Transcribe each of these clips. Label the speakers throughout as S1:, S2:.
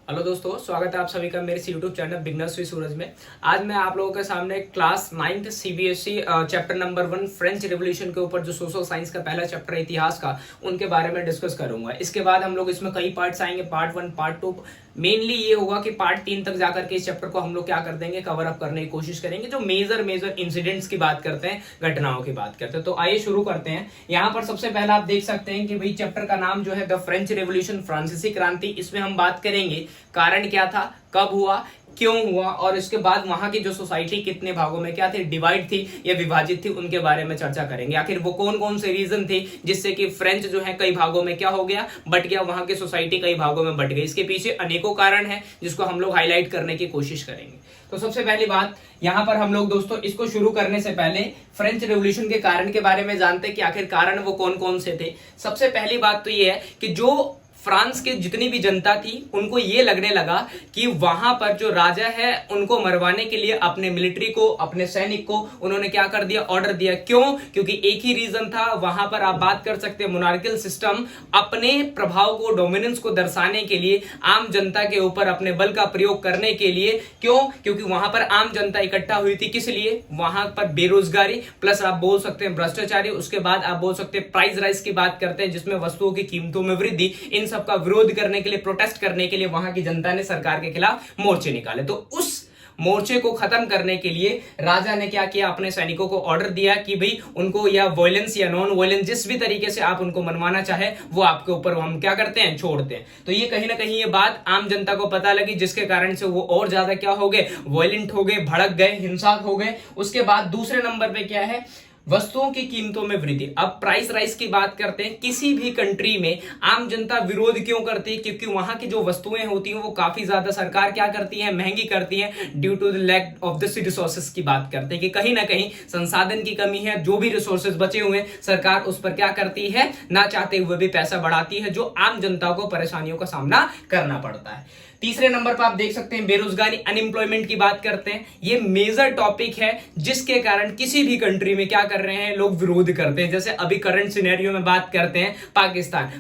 S1: Hello दोस्तों, स्वागत है आप सभी का मेरे यूट्यूब चैनल बिगनर्स विद सूरज में। आज मैं आप लोगों के सामने class 9th CBSE chapter number 1 French revolution के ऊपर जो सोशल साइंस का पहला चैप्टर है इतिहास का, उनके बारे में डिस्कस करूंगा। इसके बाद हम लोग इसमें कई पार्ट्स आएंगे, पार्ट 1, पार्ट 2। मेनली ये होगा कि पार्ट 3 तक जाकर के इस चैप्टर को हम लोग क्या कर देंगे, कवर अप करने की कोशिश करेंगे, जो मेजर इंसिडेंट्स की बात करते हैं, घटनाओं की बात करते हैं। तो आइए शुरू करते हैं। यहाँ पर सबसे पहला आप देख सकते हैं कि भाई चैप्टर का नाम जो है द फ्रेंच रेवोल्यूशन, फ्रांसीसी क्रांति। इसमें हम बात करेंगे कारण क्या था, कब हुआ, क्यों हुआ, और इसके बाद वहां की जो सोसाइटी कितने भागों में क्या थी, डिवाइड थी या विभाजित थी, उनके बारे में चर्चा करेंगे। आखिर वो कौन कौन से रीजन थे जिससे कि फ्रेंच जो है कई भागों में क्या हो गया, बट गया, वहां की सोसाइटी कई भागों में बट गई। इसके पीछे अनेकों कारण है जिसको हम लोग हाईलाइट करने की कोशिश करेंगे। तो सबसे पहली बात यहां पर हम लोग दोस्तों इसको शुरू करने से पहले फ्रेंच रेवोल्यूशन के कारण के बारे में जानते हैं कि आखिर कारण वो कौन कौन से थे। सबसे पहली बात तो ये है कि जो फ्रांस के जितनी भी जनता थी उनको ये लगने लगा कि वहां पर जो राजा है उनको मरवाने के लिए अपने मिलिट्री को, अपने सैनिक को उन्होंने क्या कर दिया, ऑर्डर दिया। क्यों? क्योंकि एक ही रीजन था, वहां पर आप बात कर सकते हैं मोनार्कियल सिस्टम अपने प्रभाव को, डोमिनेंस को दर्शाने के लिए, आम जनता के ऊपर अपने बल का प्रयोग करने के लिए। क्यों? क्योंकि वहां पर आम जनता इकट्ठा हुई थी। किस लिए? वहां पर बेरोजगारी प्लस आप बोल सकते हैं भ्रष्टाचारी, उसके बाद आप बोल सकते हैं प्राइस राइज की बात करते हैं जिसमें वस्तुओं की कीमतों में वृद्धि। इन सबका विरोध करने के लिए, प्रोटेस्ट करने के लिए वहां की जनता ने सरकार के खिलाफ मोर्चे निकाले। तो उस मोर्चे को खत्म करने के लिए राजा ने क्या किया, अपने सैनिकों को ऑर्डर दिया कि भाई उनको या वायलेंस या नॉन वायलेंस जिस भी तरीके से आप उनको मनवाना चाहे वो आपके ऊपर हम क्या करते हैं, छोड़ते हैं। तो ये कहीं ना कहीं ये बात आम जनता को पता लगी, जिसके कारण से वो और ज्यादा क्या हो गए, वायलेंट हो गए, भड़क गए, हिंसक हो गए। उसके बाद दूसरे नंबर पे क्या है, वस्तुओं की कीमतों में वृद्धि। अब प्राइस राइज की बात करते हैं। किसी भी कंट्री में आम जनता विरोध क्यों करती है? क्योंकि वहां की जो वस्तुएं होती हैं वो काफी ज्यादा सरकार क्या करती है, महंगी करती है, due to the lack of the resources की बात करते हैं कि कहीं ना कहीं संसाधन की कमी है। जो भी रिसोर्सेज बचे हुए हैं सरकार उस पर क्या करती है, ना चाहते हुए भी पैसा बढ़ाती है, जो आम जनता को परेशानियों का सामना करना पड़ता है। तीसरे नंबर पर आप देख सकते हैं बेरोजगारी, अनएम्प्लॉयमेंट की बात करते हैं। ये मेजर टॉपिक है जिसके कारण किसी भी कंट्री में क्या कर रहे हैं, लोग विरोध करते हैं। जैसे अभी करंट सिनेरियो में बात करते हैं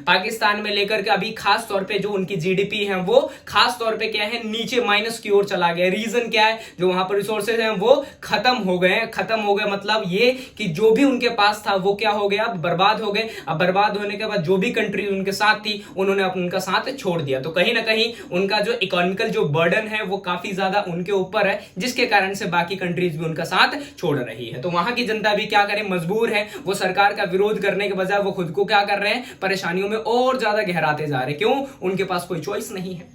S1: पाकिस्तान में लेकर के अभी खास तौर पे जो उनकी जीडीपी है वो खास तौर पे क्या है, नीचे माइनस की ओर चला गया। रीजन क्या है, जो वहां पर रिसोर्सेज हैं वो खत्म हो गए। मतलब ये कि जो भी उनके पास था वो क्या हो गया, बर्बाद हो गए। अब बर्बाद होने के बाद जो भी कंट्री उनके साथ थी उन्होंने उनका साथ छोड़ दिया। तो कहीं ना कहीं उनका जो इकोनॉमिकल जो बर्डन है वो काफी ज्यादा उनके ऊपर है, जिसके कारण से बाकी कंट्रीज भी उनका साथ छोड़ रही है। तो वहां की जनता भी क्या करे, मजबूर है। वो सरकार का विरोध करने के बजाय वो खुद को क्या कर रहे हैं, परेशानियों में और ज्यादा गहराते जा रहे हैं। क्यों? उनके पास कोई चॉइस नहीं है।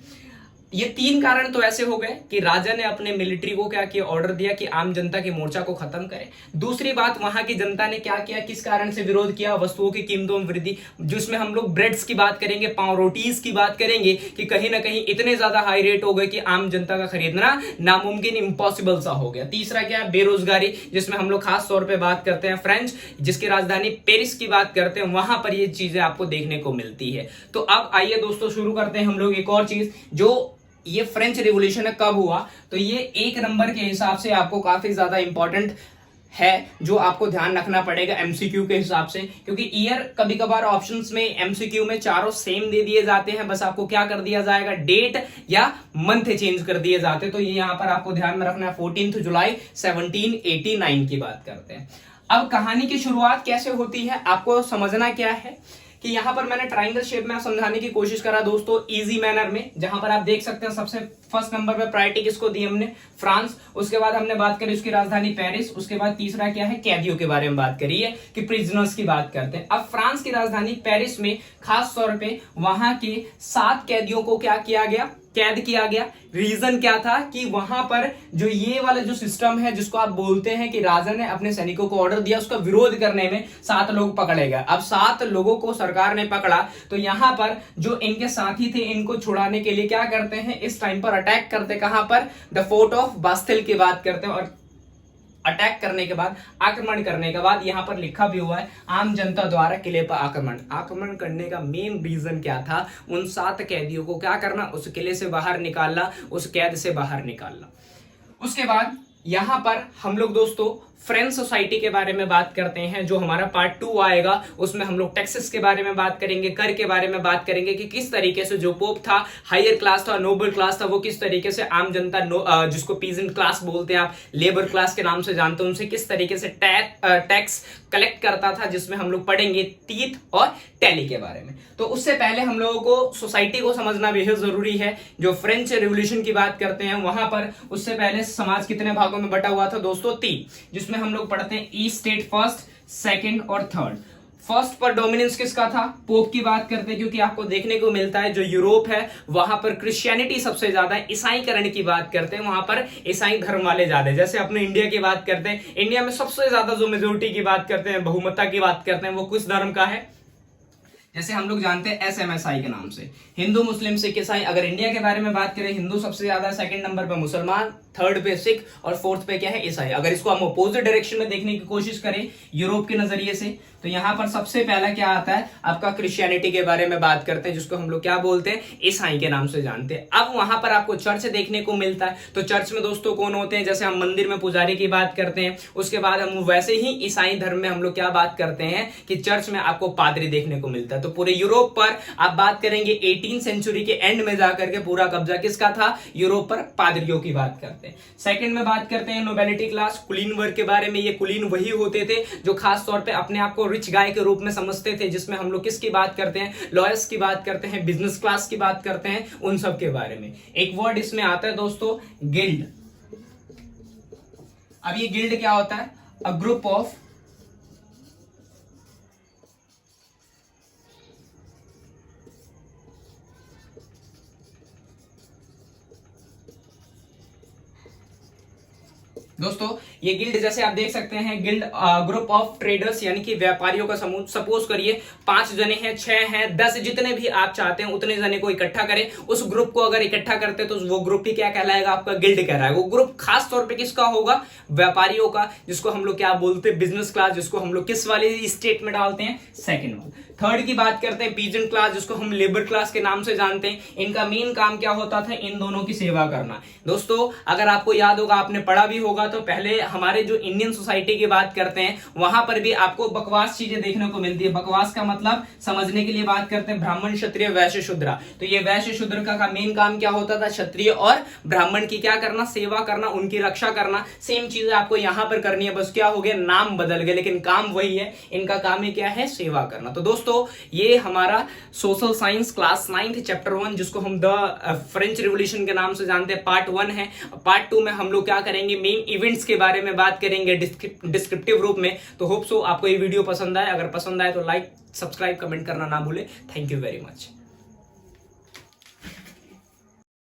S1: ये तीन कारण तो ऐसे हो गए कि राजा ने अपने मिलिट्री को क्या किया, ऑर्डर दिया कि आम जनता के मोर्चा को खत्म करे। दूसरी बात, वहां की जनता ने क्या किया, किस कारण से विरोध किया, वस्तुओं की कीमतों में वृद्धि, जिसमें हम लोग ब्रेड्स की बात करेंगे, पाव रोटीज की बात करेंगे कि कहीं ना कहीं इतने ज्यादा हाई रेट हो गए कि आम जनता का खरीदना नामुमकिन, इम्पॉसिबल सा हो गया। तीसरा क्या है, बेरोजगारी, जिसमें हम लोग खास तौर पर बात करते हैं फ्रेंच, जिसकी राजधानी पेरिस की बात करते हैं, वहां पर ये चीजें आपको देखने को मिलती है। तो अब आइए दोस्तों शुरू करते हैं हम लोग एक और चीज, जो ये फ्रेंच रिवॉल्यूशन कब हुआ। तो ये 1 नंबर के हिसाब से आपको काफी ज्यादा इंपॉर्टेंट है, जो आपको ध्यान रखना पड़ेगा एमसीक्यू के हिसाब से, क्योंकि ईयर कभी कभार ऑप्शंस में एमसीक्यू में चारों सेम दे दिए जाते हैं, बस आपको क्या कर दिया जाएगा, डेट या मंथ चेंज कर दिए जाते हैं। तो ये यहां पर आपको ध्यान में रखना है। 14 जुलाई 1789 की बात करते हैं। अब कहानी की शुरुआत कैसे होती है आपको समझना क्या है कि यहां पर मैंने ट्रायंगल शेप में समझाने की कोशिश करा दोस्तों, इजी मैनर में। जहां पर आप देख सकते हैं सबसे फर्स्ट नंबर पे प्रायोरिटी किसको दी हमने, फ्रांस। उसके बाद हमने बात करी उसकी राजधानी पेरिस। उसके बाद तीसरा क्या है, कैदियों के बारे में बात करी है कि प्रिजनर्स की बात करते हैं। अब फ्रांस की राजधानी पेरिस में खास तौर पे वहां के 7 कैदियों को क्या किया गया, कैद किया गया। रीजन क्या था कि वहां पर जो ये वाला जो सिस्टम है जिसको आप बोलते हैं कि राजा ने अपने सैनिकों को ऑर्डर दिया, उसका विरोध करने में 7 लोग पकड़े गए। अब 7 लोगों को सरकार ने पकड़ा, तो यहां पर जो इनके साथी थे इनको छुड़ाने के लिए क्या करते हैं, इस टाइम पर अटैक करते, कहां पर, द फोर्ट ऑफ बास्तिल की बात करते हैं। और अटैक करने के बाद, आक्रमण करने के बाद, यहां पर लिखा भी हुआ है आम जनता द्वारा किले पर आक्रमण करने का मेन रीजन क्या था, उन 7 कैदियों को क्या करना, उस किले से बाहर निकालना, उस कैद से बाहर निकालना। उसके बाद यहां पर हम लोग दोस्तों फ्रेंच सोसाइटी के बारे में बात करते हैं। जो हमारा पार्ट 2 आएगा उसमें हम लोग टैक्सेस के बारे में बात करेंगे, कर के बारे में बात करेंगे कि किस तरीके से जो पोप था, हायर क्लास था, नोबल क्लास था, वो किस तरीके से आम जनता जिसको पीजेंट क्लास बोलते हैं, आप लेबर क्लास के नाम से जानते हैं, उनसे किस तरीके से टैक्स कलेक्ट करता था, जिसमें हम लोग पढ़ेंगे टीथ और टैली के बारे में। तो उससे पहले हम लोगों को सोसाइटी को समझना बेहद जरूरी है। जो फ्रेंच रिवॉल्यूशन की बात करते हैं वहां पर उससे पहले समाज कितने भागों में बटा हुआ था दोस्तों? 3, जिसमें हम लोग पढ़ते हैं ई स्टेट फर्स्ट, सेकंड और थर्ड। फर्स्ट पर डोमिनेंस किसका था? पोप की बात करते हैं, क्योंकि आपको देखने को मिलता है जो यूरोप है वहां पर क्रिश्चियनिटी सबसे ज्यादा, ईसाईकरण की बात करते हैं वहां पर ईसाई धर्म वाले ज्यादा है। जैसे अपने इंडिया की बात करते हैं, इंडिया में सबसे ज्यादा जो मेजोरिटी की बात करते हैं, बहुमतता की बात करते हैं, वो किस धर्म का है? जैसे हम लोग जानते हैं SMSI के नाम से, हिंदू मुस्लिम सिख ईसाई। अगर इंडिया के बारे में बात करें, हिंदू सबसे ज्यादा, सेकंड नंबर पे मुसलमान, थर्ड पे सिख और फोर्थ पे क्या है? ईसाई। अगर इसको हम अपोजिट डायरेक्शन में देखने की कोशिश करें यूरोप के नजरिए से, तो यहां पर सबसे पहला क्या आता है? आपका क्रिश्चियनिटी के बारे में बात करते हैं, जिसको हम लोग क्या बोलते हैं? ईसाई के नाम से जानते हैं। अब वहां पर आपको चर्च देखने को मिलता है। तो चर्च में दोस्तों कौन होते हैं? जैसे हम मंदिर में पुजारी की बात करते हैं, उसके बाद हम वैसे ही ईसाई धर्म में हम लोग क्या बात करते हैं कि चर्च में आपको पादरी देखने को मिलता है। तो पूरे यूरोप पर आप बात करेंगे 18वीं सेंचुरी के एंड में जाकर के पूरा कब्जा किसका था? यूरोप पर पादरियों की बात करते हैं। सेकंड में बात करते हैं नोबेलिटी क्लास, कुलीन वर्ग के बारे में। ये कुलीन वही होते थे जो खास तौर पे अपने आप को रिच गाय के रूप में समझते थे, जिसमें हम लोग किसकी बात करते हैं? लॉयर्स की बात करते हैं, बिजनेस क्लास की बात करते हैं, उन सब के बारे में। एक वर्ड इसमें आता है दोस्तों, गिल्ड। अब ये गिल्ड क्या होता है? अ ग्रुप ऑफ दोस्तों ये गिल्ड, जैसे आप देख सकते हैं, गिल्ड ग्रुप ऑफ ट्रेडर्स यानी कि व्यापारियों का समूह। सपोज करिए 5 जने हैं, 6 हैं, 10, जितने भी आप चाहते हैं उतने जने को इकट्ठा करें। उस ग्रुप को अगर इकट्ठा करते हैं तो वो ग्रुप ही क्या कहलाएगा? आपका गिल्ड कहलाएगा। वो ग्रुप खास तौर पे किसका होगा? व्यापारियों का, जिसको हम लोग क्या बोलते हैं? बिजनेस क्लास, जिसको हम लोग किस वाले स्टेट में डालते हैं? सेकेंड वाला। थर्ड की बात करते हैं पीजेंट क्लास, जिसको हम लेबर क्लास के नाम से जानते हैं। इनका मेन काम क्या होता था? इन दोनों की सेवा करना। दोस्तों अगर आपको याद होगा, आपने पढ़ा भी होगा, तो पहले हमारे जो इंडियन सोसाइटी की बात करते हैं वहां पर भी आपको बकवास चीजें देखने को मिलती है। बकवास का मतलब समझने के लिए बात करते हैं ब्राह्मण, क्षत्रिय, वैश्य, शूद्र। तो ये वैश्य शूद्र का मेन काम क्या होता था? क्षत्रिय और ब्राह्मण की क्या करना? सेवा करना, उनकी रक्षा करना। सेम चीज आपको यहां पर करनी है, बस क्या हो गया? नाम बदल गए, लेकिन काम वही है। इनका काम ही क्या है? सेवा करना। तो दोस्तों ये हमारा सोशल साइंस क्लास 9 चैप्टर 1, जिसको हम द फ्रेंच रिवॉल्यूशन के नाम से जानते हैं, पार्ट 1 है। पार्ट 2 में हम लोग क्या करेंगे? मेन इवेंट्स के बारे में बात करेंगे डिस्क्रिप्टिव रूप में। तो होप सो आपको ये वीडियो पसंद आए। अगर पसंद आए तो लाइक, सब्सक्राइब, कमेंट करना ना भूले। Thank you very much.